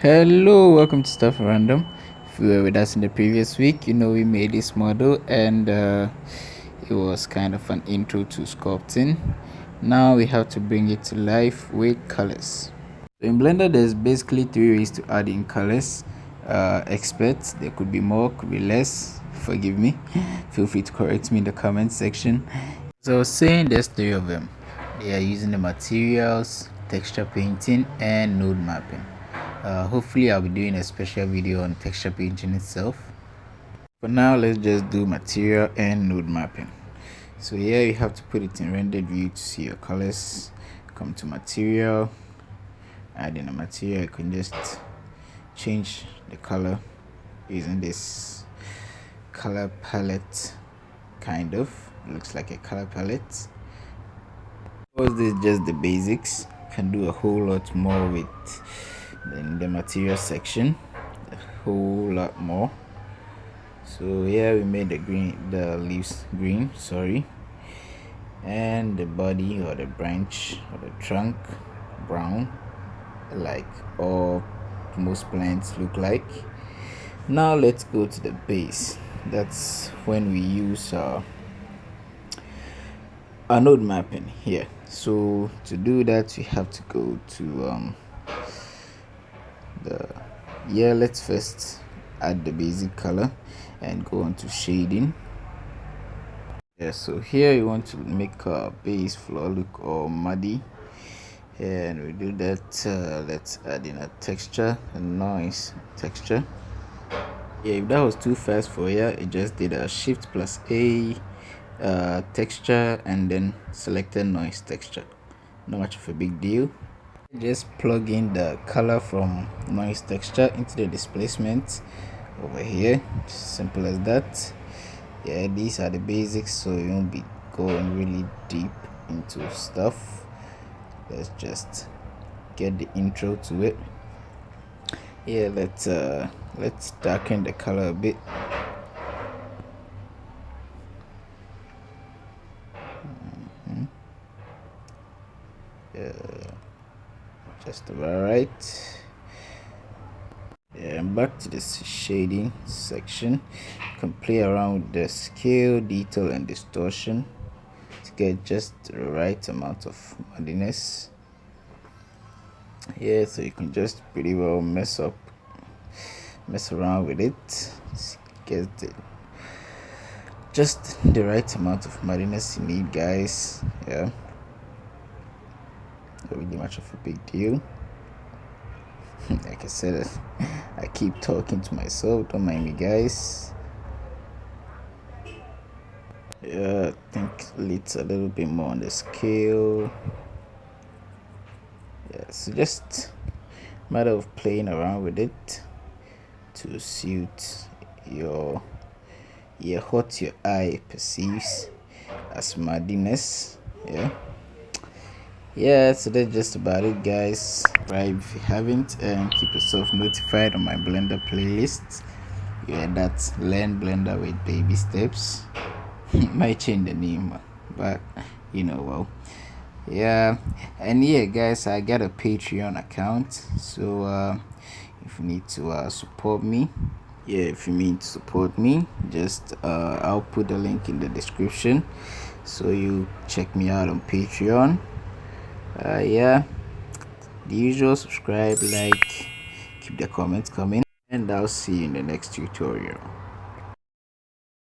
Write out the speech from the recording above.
Hello, welcome to Stuff Random. If you were with us in the previous week, you know we made this model and it was kind of an intro to sculpting. Now we have to bring it to life with colors. So in Blender, there's basically three ways to add in colors. Expert, there could be more, could be less. Forgive me. Feel free to correct me in the comment section. So I was saying there's three of them. They are using the materials, texture painting, and node mapping. Hopefully I'll be doing a special video on texture painting itself. For now, let's just do material and node mapping. So here you have to put it in rendered view to see your colors. Come to material, add in a material. You can just change the color using this color palette. Kind of looks like a color palette. Because this is just the basics, you can do a whole lot more with in the material section, a whole lot more. So here we made the leaves green, and the body or the branch or the trunk brown, like all most plants look like. Now let's go to the base. That's when we use our node mapping here. So to do that, we have to go to let's first add the basic color and go on to shading. So here you want to make our base floor look all muddy, and we do that. Let's add in a texture, a noise texture. If that was too fast for you, it just did a shift plus a texture and then selected noise texture. Not much of a big deal. Just plug in the color from noise texture into the displacement over here. Simple as that. These are the basics, so you won't be going really deep into stuff. Let's just get the intro to it. Let's darken the color a bit. Just about right. And back to this shading section. You can play around with the scale, detail, and distortion to get just the right amount of muddiness. So you can just pretty well mess around with it. Get just the right amount of muddiness you need, guys. Not really much of a big deal. Like I said, I keep talking to myself, don't mind me, guys. I think it's a little bit more on the scale. So just matter of playing around with it to suit what your eye perceives as muddiness. So that's just about it, guys. Right, if you haven't, and keep yourself notified on my Blender playlist. That's Learn Blender with Baby Steps. Might change the name, but and guys, I got a Patreon account, so if you need to support me, just I'll put the link in the description, so you check me out on Patreon. The usual: subscribe, like, keep the comments coming, and I'll see you in the next tutorial.